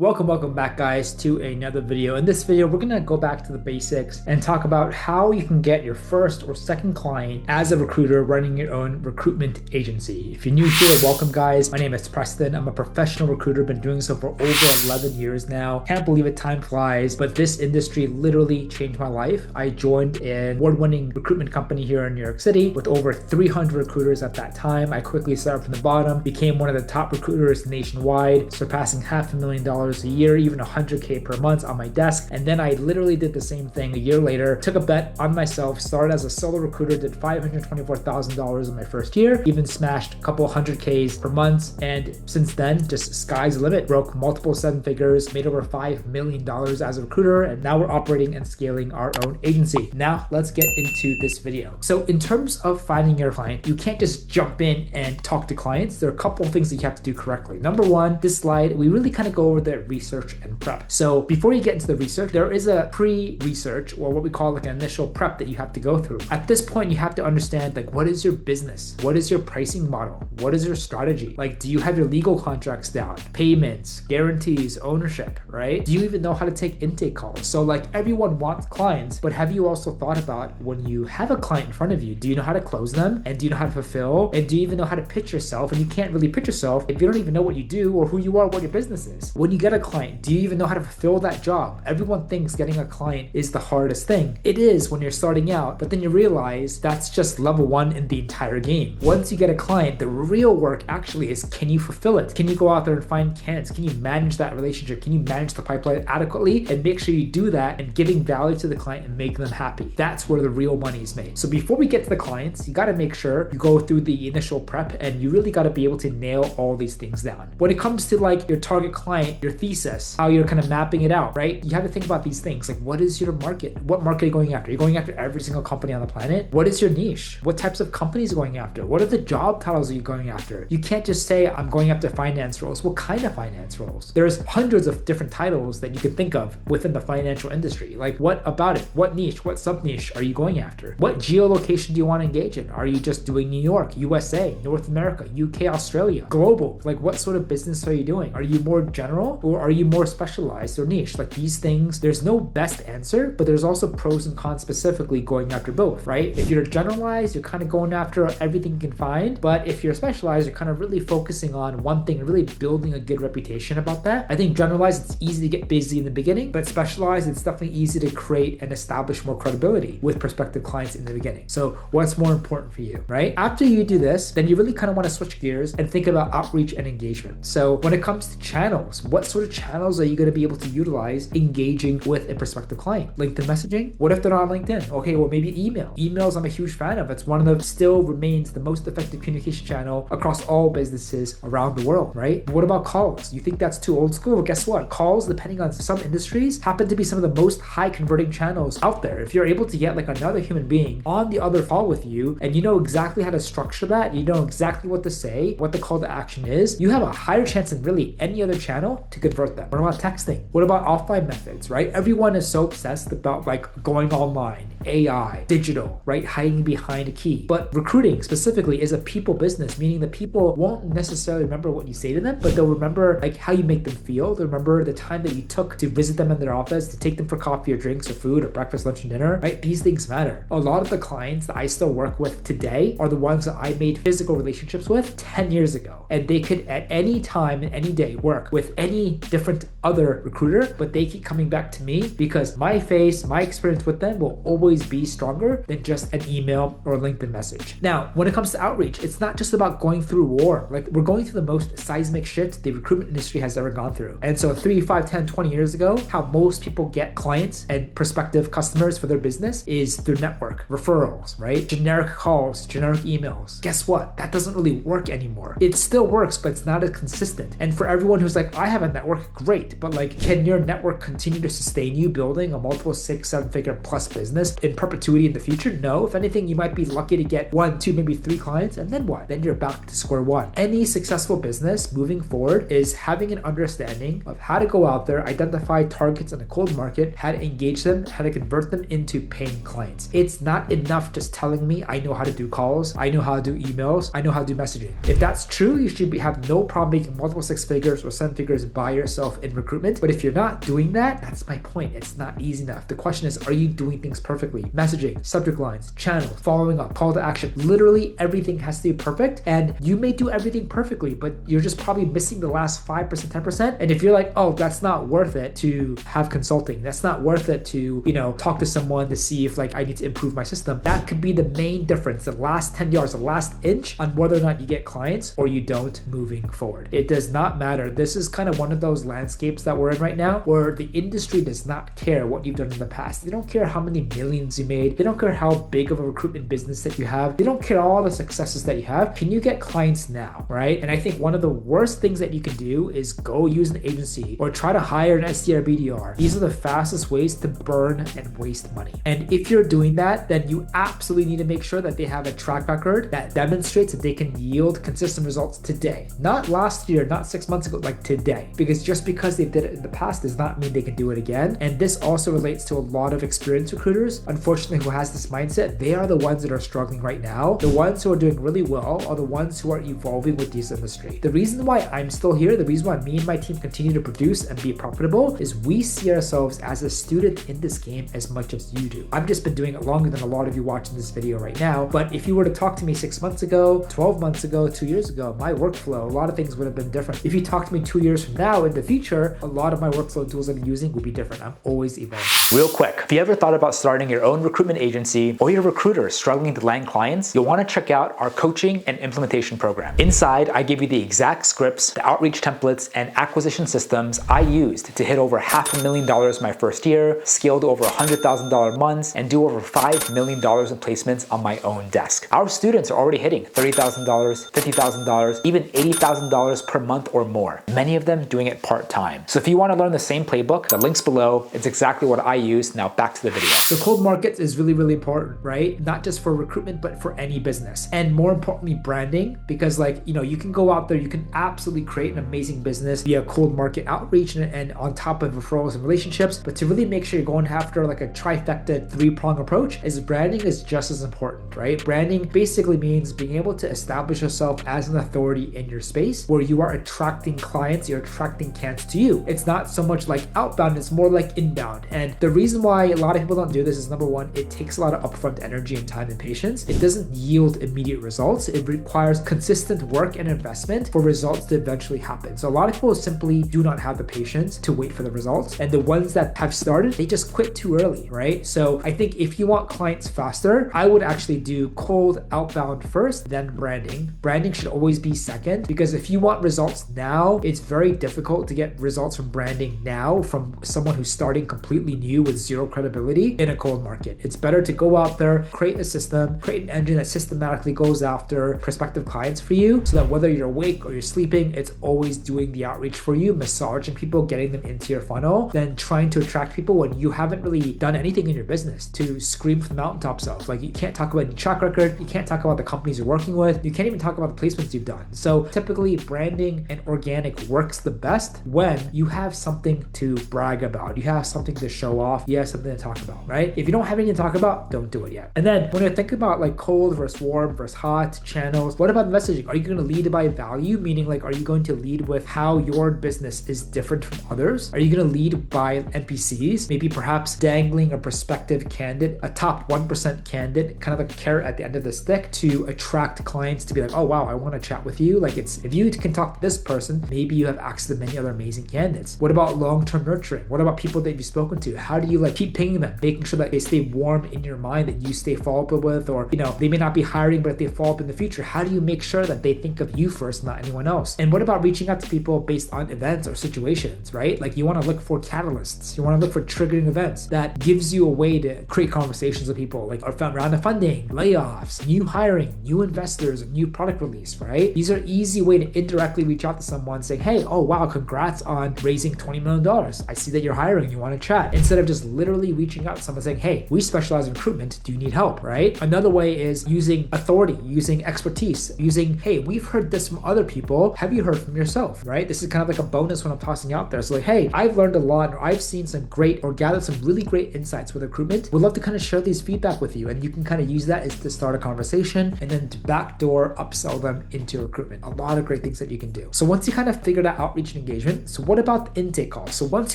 Welcome back guys to another video. In this video, we're gonna go back to the basics and talk about how you can get your first or second client as a recruiter running your own recruitment agency. If you're new here, welcome guys. My name is Preston. I'm a professional recruiter, been doing so for over 11 years now. Can't believe it, time flies, but this industry literally changed my life. I joined an award-winning recruitment company here in New York City with over 300 recruiters at that time. I quickly started from the bottom, became one of the top recruiters nationwide, surpassing $500,000 a year, even 100K per month on my desk. And then I literally did the same thing a year later, took a bet on myself, started as a solo recruiter, did $524,000 in my first year, even smashed a couple 100Ks per month. And since then, just sky's the limit, broke multiple seven figures, made over $5 million as a recruiter. And now we're operating and scaling our own agency. Now let's get into this video. So in terms of finding your client, you can't just jump in and talk to clients. There are a couple of things that you have to do correctly. Number one, this slide, we really kind of go over the research and prep. So before you get into the research, there is a pre-research or what we call like an initial prep that you have to go through. At this point, you have to understand like, what is your business? What is your pricing model? What is your strategy? Like, do you have your legal contracts down? Payments, guarantees, ownership, right? Do you even know how to take intake calls? So like everyone wants clients, but have you also thought about when you have a client in front of you, do you know how to close them? And do you know how to fulfill? And do you even know how to pitch yourself? And you can't really pitch yourself if you don't even know what you do or who you are, what your business is. When you get a client, do you even know how to fulfill that job? Everyone thinks getting a client is the hardest thing. It is when you're starting out, but then you realize that's just level one in the entire game. Once you get a client, the real work actually is, can you fulfill it? Can you go out there and find candidates? Can you manage that relationship? Can you manage the pipeline adequately and make sure you do that and giving value to the client and make them happy? That's where the real money is made. So before we get to the clients, you got to make sure you go through the initial prep and you really got to be able to nail all these things down. When it comes to like your target client, your thesis, how you're kind of mapping it out, right? You have to think about these things. Like, what is your market? What market are you going after? Are you going after every single company on the planet? What is your niche? What types of companies are you going after? What are the job titles are you going after? You can't just say, I'm going after finance roles. What kind of finance roles? There's hundreds of different titles that you can think of within the financial industry. Like, what about it? What niche? What sub niche are you going after? What geolocation do you want to engage in? Are you just doing New York, USA, North America, UK, Australia, global? Like, what sort of business are you doing? Are you more general or are you more specialized or niche? Like these things, there's no best answer, but there's also pros and cons specifically going after both, right? If you're generalized, you're kind of going after everything you can find. But if you're specialized, you're kind of really focusing on one thing and really building a good reputation about that. I think generalized, it's easy to get busy in the beginning, but specialized, it's definitely easy to create and establish more credibility with prospective clients in the beginning. So what's more important for you, right? After you do this, then you really kind of want to switch gears and think about outreach and engagement. So when it comes to channels, what sort of channels are you going to be able to utilize engaging with a prospective client? LinkedIn messaging? What if they're not on LinkedIn? Okay, well maybe email. Emails I'm a huge fan of. It's one of the, still remains the most effective communication channel across all businesses around the world, right? What about calls? You think that's too old school? Well, guess what? Calls, depending on some industries, happen to be some of the most high converting channels out there. If you're able to get like another human being on the other call with you and you know exactly how to structure that, you know exactly what to say, what the call to action is, you have a higher chance than really any other channel to convert them. What about texting? What about offline methods, right? Everyone is so obsessed about like going online, AI, digital, right? Hiding behind a key. But recruiting specifically is a people business, meaning the people won't necessarily remember what you say to them, but they'll remember like how you make them feel. They'll remember the time that you took to visit them in their office, to take them for coffee or drinks or food or breakfast, lunch, and dinner, right? These things matter. A lot of the clients that I still work with today are the ones that I made physical relationships with 10 years ago. And they could at any time and any day work with any different other recruiter, but they keep coming back to me because my face, my experience with them will always be stronger than just an email or LinkedIn message. Now, when it comes to outreach, it's not just about going through war. Like we're going through the most seismic shit the recruitment industry has ever gone through. And so 3, 5, 10, 20 years ago, how most people get clients and prospective customers for their business is through network, referrals, right? Generic calls, generic emails. Guess what? That doesn't really work anymore. It still works, but it's not as consistent. And for everyone who's like, I have a network, great, but like, can your network continue to sustain you building a multiple 6, 7 figure plus business just in perpetuity in the future. No, if anything, you might be lucky to get 1, 2, maybe 3 clients, and then what? Then you're back to square one. Any successful business moving forward is having an understanding of how to go out there, identify targets in a cold market, how to engage them, how to convert them into paying clients. It's not enough just telling me I know how to do calls, I know how to do emails, I know how to do messaging. If that's true, you should have no problem making multiple 6 figures or 7 figures by yourself in recruitment. But if you're not doing that, that's my point. It's not easy enough. The question is, are you doing things perfectly? Messaging, subject lines, channels, following up, call to action. Literally everything has to be perfect. And you may do everything perfectly, but you're just probably missing the last 5%, 10%. And if you're like, oh, that's not worth it to have consulting, that's not worth it to, talk to someone to see if I need to improve my system, that could be the main difference, the last 10 yards, the last inch on whether or not you get clients or you don't moving forward. It does not matter. This is kind of one of those landscapes that we're in right now where the industry does not care what you've done in the past. They don't care how many millions you made. They don't care how big of a recruitment business that you have. They don't care all the successes that you have. Can you get clients now, right? And I think one of the worst things that you can do is go use an agency or try to hire an SDR, BDR. These are the fastest ways to burn and waste money. And if you're doing that, then you absolutely need to make sure that they have a track record that demonstrates that they can yield consistent results today. Not last year, not 6 months ago, like today. Because just because they did it in the past does not mean they can do it again. And this also relates to a lot of experienced recruiters, unfortunately, who has this mindset. They are the ones that are struggling right now. The ones who are doing really well are the ones who are evolving with this industry. The reason why I'm still here, the reason why me and my team continue to produce and be profitable is we see ourselves as a student in this game as much as you do. I've just been doing it longer than a lot of you watching this video right now. But if you were to talk to me 6 months ago, 12 months ago, 2 years ago, my workflow, a lot of things would have been different. If you talk to me 2 years from now in the future, a lot of my workflow tools I'm using will be different. I'm always evolving. Real quick, if you ever thought about starting your own recruitment agency or you're a recruiter struggling to land clients, you'll want to check out our coaching and implementation program. Inside, I give you the exact scripts, the outreach templates, and acquisition systems I used to hit over $500,000 my first year, scale to over $100,000 months, and do over $5 million in placements on my own desk. Our students are already hitting $30,000, $50,000, even $80,000 per month or more. Many of them doing it part-time. So if you want to learn the same playbook, the link's below. It's exactly what I use. Now back to the video. The cold markets is really, really important, right? Not just for recruitment, but for any business. And more importantly, branding, because you can go out there, you can absolutely create an amazing business via cold market outreach and on top of referrals and relationships. But to really make sure you're going after a trifecta 3-prong approach, is branding is just as important, right? Branding basically means being able to establish yourself as an authority in your space where you are attracting clients, you're attracting candidates to you. It's not so much like outbound, it's more like inbound. And the reason why a lot of people don't do this is, number one, it takes a lot of upfront energy and time and patience. It doesn't yield immediate results. It requires consistent work and investment for results to eventually happen. So a lot of people simply do not have the patience to wait for the results. And the ones that have started, they just quit too early, right? So I think if you want clients faster, I would actually do cold outbound first, then branding. Branding should always be second, because if you want results now, it's very difficult to get results from branding now from someone who's starting completely new with zero credibility in a cold market. It's better to go out there, create a system, create an engine that systematically goes after prospective clients for you, so that whether you're awake or you're sleeping, it's always doing the outreach for you, massaging people, getting them into your funnel, than trying to attract people when you haven't really done anything in your business to scream from the mountaintops of. You can't talk about your track record, you can't talk about the companies you're working with, you can't even talk about the placements you've done. So typically branding and organic works the best when you have something to brag about, you have something to show off, you have something to talk about, right? If you don't have anything to talk about, don't do it yet. And then when you think about cold versus warm versus hot channels, what about messaging? Are you going to lead by value? Meaning are you going to lead with how your business is different from others? Are you going to lead by NPCs? Maybe perhaps dangling a prospective candidate, a top 1% candidate, kind of like a carrot at the end of the stick to attract clients to be like, oh wow, I want to chat with you. If you can talk to this person, maybe you have access to many other amazing candidates. What about long-term nurturing? What about people that you've spoken to? How do you keep pinging them, making sure that they stay warm in your mind, that you stay follow-up with, or they may not be hiring, but if they follow up in the future, how do you make sure that they think of you first, not anyone else? And what about reaching out to people based on events or situations, right? You want to look for catalysts, you want to look for triggering events that gives you a way to create conversations with people, a round of funding, layoffs, new hiring, new investors, a new product release, right? These are easy way to indirectly reach out to someone saying, hey, oh wow, congrats on raising $20 million. I see that you're hiring, you want to chat. Instead of just literally reaching out to someone saying, hey, hey, we specialize in recruitment. Do you need help, right? Another way is using authority, using expertise, using, hey, we've heard this from other people. Have you heard from yourself, right? This is kind of like a bonus when I'm tossing out there. So like, hey, I've learned a lot, or I've seen some great or gathered some really great insights with recruitment. We'd love to kind of share these feedback with you. And you can kind of use that as to start a conversation and then to backdoor upsell them into recruitment. A lot of great things that you can do. So once you kind of figured out outreach and engagement, so what about the intake calls? So once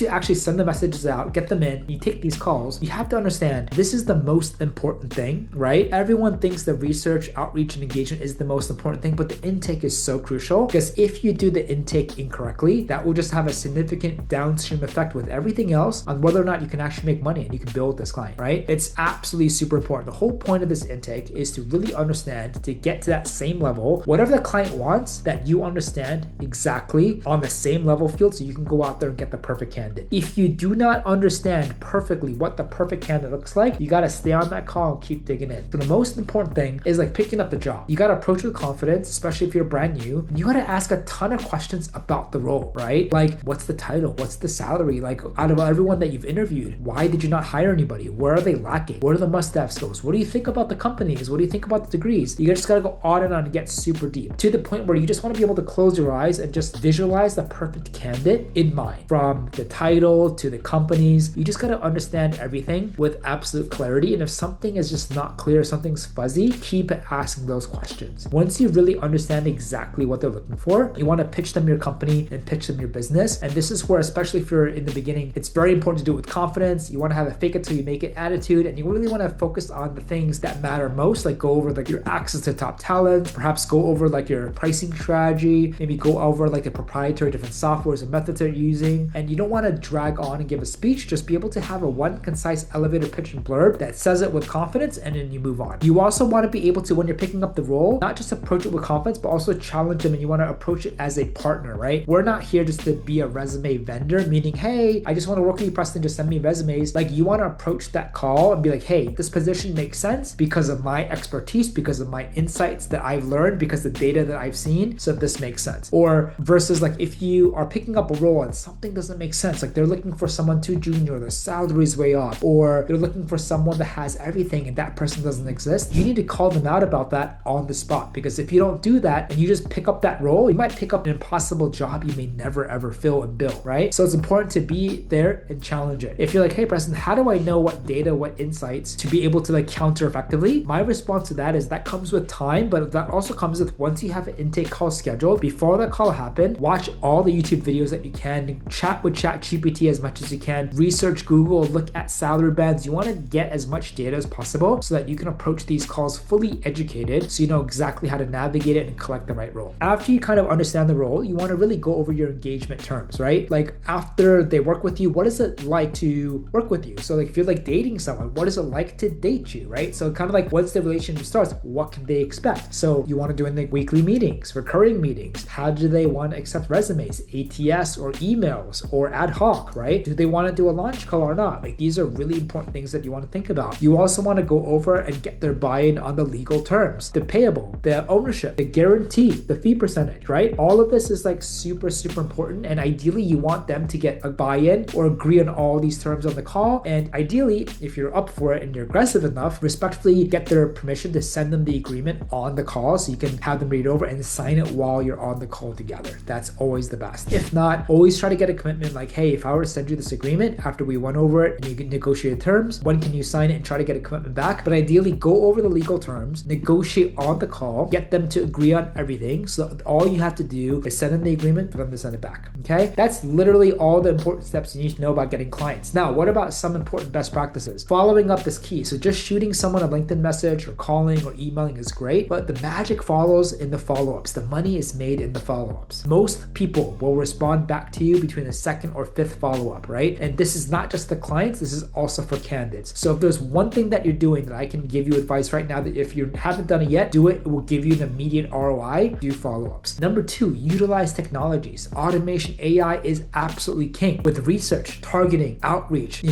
you actually send the messages out, get them in, you take these calls, you have to understand this is the most important thing, right? Everyone thinks the research, outreach, and engagement is the most important thing, but the intake is so crucial because if you do the intake incorrectly, that will just have a significant downstream effect with everything else on whether or not you can actually make money and you can build this client, right? It's absolutely super important. The whole point of this intake is to really understand, to get to that same level, whatever the client wants, that you understand exactly on the same level field so you can go out there and get the perfect candidate. If you do not understand perfectly what the perfect candidate looks like, you got to stay on that call and keep digging in. So the most important thing is like picking up the job. You got to approach with confidence, especially if you're brand new. You got to ask a ton of questions about the role, right? Like, what's the title? What's the salary? Like, out of everyone that you've interviewed, why did you not hire anybody? Where are they lacking? What are the must-have skills? What do you think about the companies? What do you think about the degrees? You just got to go on and on and get super deep to the point where you just want to be able to close your eyes and just visualize the perfect candidate in mind, from the title to the companies. You just got to understand everything with absolute clarity. And if something is just not clear, something's fuzzy, keep asking those questions. Once you really understand exactly what they're looking for, you want to pitch them your company and pitch them your business. And this is where, especially if you're in the beginning, it's very important to do it with confidence. You want to have a fake it till you make it attitude, and you really want to focus on the things that matter most, like go over like your access to top talent, perhaps go over like your pricing strategy, maybe go over like the proprietary different softwares and methods they're using. And you don't want to drag on and give a speech, just be able to have a one concise elevator pitch and blurb that says it with confidence, and then you move on. You also want to be able to, when you're picking up the role, not just approach it with confidence, but also challenge them, and you want to approach it as a partner, right? We're not here just to be a resume vendor, meaning, hey, I just want to work with you, Preston, just send me resumes. Like, you want to approach that call and be like, hey, this position makes sense because of my expertise, because of my insights that I've learned, because the data that I've seen, so this makes sense. Or versus like if you are picking up a role and something doesn't make sense, like they're looking for someone too junior, their salary is way off, or they're looking for someone that has everything and that person doesn't exist, you need to call them out about that on the spot. Because if you don't do that and you just pick up that role, you might pick up an impossible job you may never ever fill and build, right? So it's important to be there and challenge it. If you're like, hey Preston, how do I know what data, what insights to be able to like counter effectively? My response to that is that comes with time, but that also comes with once you have an intake call scheduled, before that call happen, watch all the YouTube videos that you can, chat with ChatGPT as much as you can, research Google, look at salary bands. You want to get as much data as possible so that you can approach these calls fully educated, so you know exactly how to navigate it and collect the right role. After you kind of understand the role, you want to really go over your engagement terms, right? Like after they work with you, what is it like to work with you? So like if you're like dating someone, what is it like to date you, right? So kind of like once the relationship starts, what can they expect? So you want to do in the weekly meetings, recurring meetings. How do they want to accept resumes, ATS or emails or ad hoc, right? Do they want to do a launch call or not? Like these are really important things that you want to think about. You also want to go over and get their buy-in on the legal terms, the payable, the ownership, the guarantee, the fee percentage, right? All of this is like super, super important. And ideally you want them to get a buy-in or agree on all these terms on the call. And ideally, if you're up for it and you're aggressive enough, respectfully get their permission to send them the agreement on the call so you can have them read over and sign it while you're on the call together. That's always the best. If not, always try to get a commitment like, hey, if I were to send you this agreement after we went over it and you negotiate terms, when can you sign it, and try to get a commitment back? But ideally go over the legal terms, negotiate on the call, get them to agree on everything. So all you have to do is send them the agreement for them to send it back. Okay? That's literally all the important steps you need to know about getting clients. Now, what about some important best practices? Following up is key. So just shooting someone a LinkedIn message or calling or emailing is great, but the magic follows in the follow-ups. The money is made in the follow-ups. Most people will respond back to you between the second or fifth follow-up, right? And this is not just the clients, this is also for candidates. So if there's one thing that you're doing that I can give you advice right now, that if you haven't done it yet, do it. It will give you an immediate ROI. Do follow-ups. Number 2, utilize technologies. Automation, AI is absolutely king. With research, targeting, outreach,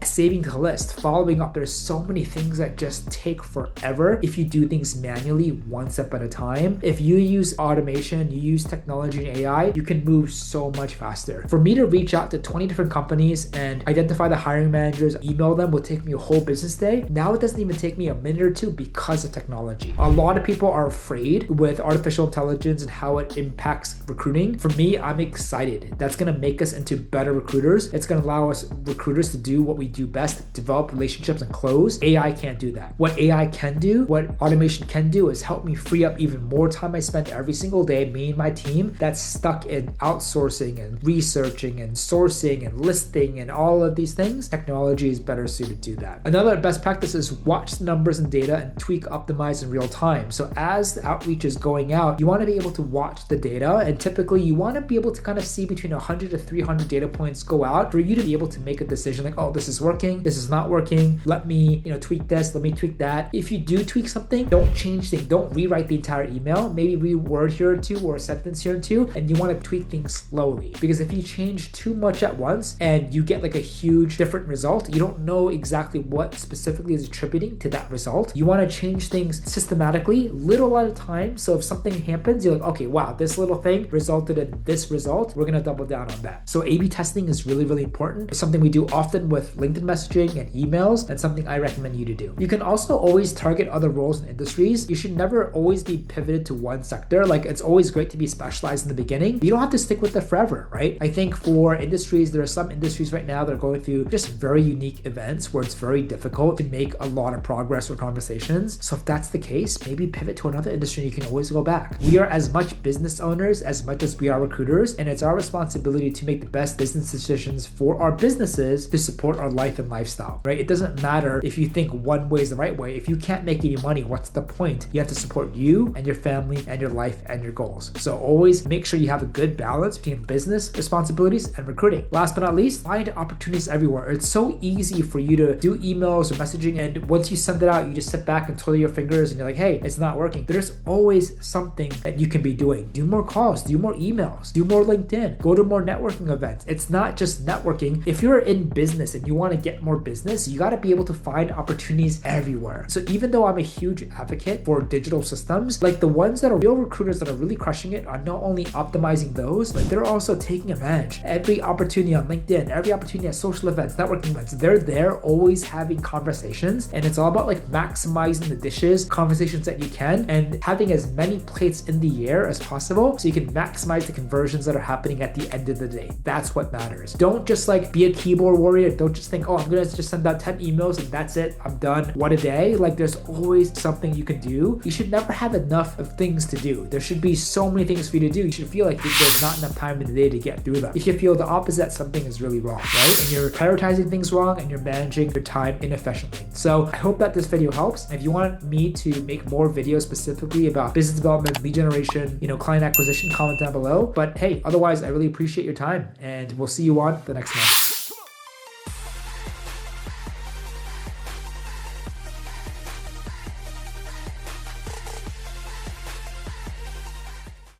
saving the list, following up. There's so many things that just take forever if you do things manually, one step at a time. If you use automation, you use technology and AI, you can move so much faster. For me to reach out to 20 different companies and identify the hiring managers, email them will take me a whole business day. Now it doesn't even take me a minute or two because of technology. A lot of people are afraid with artificial intelligence and how it impacts recruiting. For me, I'm excited. That's going to make us into better recruiters. It's going to allow us recruiters to do what we do best, develop relationships and close. AI can't do that. What AI can do, what automation can do, is help me free up even more time I spent every single day, me and my team, that's stuck in outsourcing and researching and sourcing and listing and all of these things. Technology is better suited to do that. Another best practice is watch the numbers and data and tweak, optimize in real time. So as the outreach is going out, you want to be able to watch the data, and typically you want to be able to kind of see between 100 to 300 data points go out for you to be able to make a decision like, oh, this is working, this is not working, let me tweak this, let me tweak that. If you do tweak something, don't change things, don't rewrite the entire email, maybe reword here or two or a sentence here or two, and you want to tweak things slowly, because if you change too much at once and you get like a huge different result, you don't know exactly what specifically is attributing to that result. You want to change things systematically, little at a time. So if something happens, you're like, okay, wow, this little thing resulted in this result, we're going to double down on that. So A/B testing is really, really important. It's something we do often with LinkedIn messaging and emails, and something I recommend you to do. You can also always target other roles and industries. You should never always be pivoted to one sector. Like, it's always great to be specialized in the beginning. You don't have to stick with it forever, right? I think for industries, there are some industries right now that are going through just very unique events where it's very difficult to make a lot of progress or conversations. So if that's the case, maybe pivot to another industry. You can always go back. We are as much business owners as much as we are recruiters, and it's our responsibility to make the best business decisions for our businesses to support our life and lifestyle, right? It doesn't matter if you think one way is the right way. If you can't make any money, what's the point? You have to support you and your family and your life and your goals. So always make sure you have a good balance between business responsibilities and recruiting. Last but not least, find opportunities everywhere. It's so easy for you to do emails or messaging, and once you send it out, you just sit back and twiddle your fingers and you're like, hey, it's not working. There's always something that you can be doing. Do more calls, do more emails, do more LinkedIn, go to more networking events. It's not just networking. If you're in business and you want to get more business, you got to be able to find opportunities everywhere. So even though I'm a huge advocate for digital systems, like the ones that are real recruiters that are really crushing it are not only optimizing those, but they're also taking advantage. Every opportunity on LinkedIn, every opportunity at social events, networking events, they're there always having conversations, and it's all about like maximizing the dishes, conversations that you can, and having as many plates in the air as possible so you can maximize the conversions that are happening at the end of the day. That's what matters. Don't just like be a keyboard warrior. Don't just think, oh, I'm gonna just send out 10 emails and that's it, I'm done, one a day. Like, there's always something you can do. You should never have enough of things to do. There should be so many things for you to do. You should feel like there's not enough time in the day to get through them. If you feel the opposite, something is really wrong, right? And you're prioritizing things wrong and you're managing your time inefficiently. So I hope that this video helps. If you want me to make more videos specifically about business development, lead generation, client acquisition, comment down below. But hey, otherwise, I really appreciate your time, and we'll see you on the next one.